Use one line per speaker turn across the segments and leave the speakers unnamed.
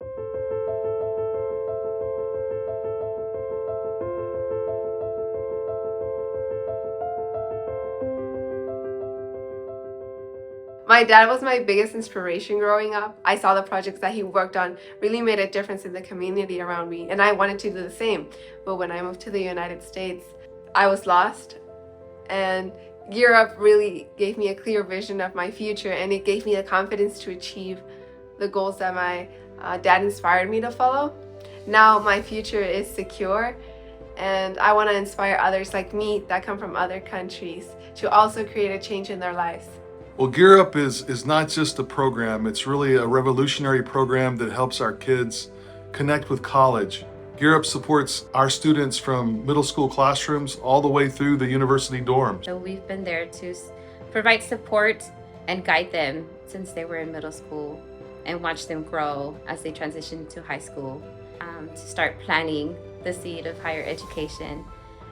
My dad was my biggest inspiration growing up. I saw the projects that he worked on really made a difference in the community around me, and I wanted to do the same. But when I moved to the United States, I was lost, and Europe really gave me a clear vision of my future, and it gave me the confidence to achieve the goals that my dad inspired me to follow. Now my future is secure, and I want to inspire others like me that come from other countries to also create a change in their lives.
Well, Gear Up is not just a program, it's really a revolutionary program that helps our kids connect with college. Gear Up supports our students from middle school classrooms all the way through the university dorms.
So we've been there to provide support and guide them since they were in middle school and watch them grow as they transition to high school, to start planting the seed of higher education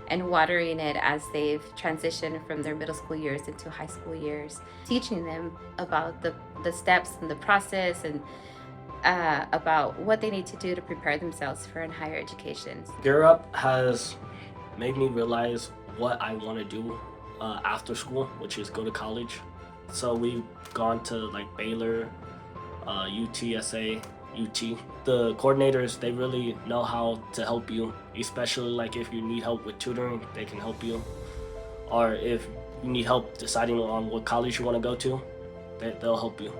and watering it as they've transitioned from their middle school years into high school years, teaching them about the steps and the process and about what they need to do to prepare themselves for higher education.
Gear Up has made me realize what I want to do after school, which is go to college. So we've gone to like Baylor, UTSA, UT. The coordinators, they really know how to help you, especially like if you need help with tutoring, they can help you. Or if you need help deciding on what college you want to go to, they'll help you.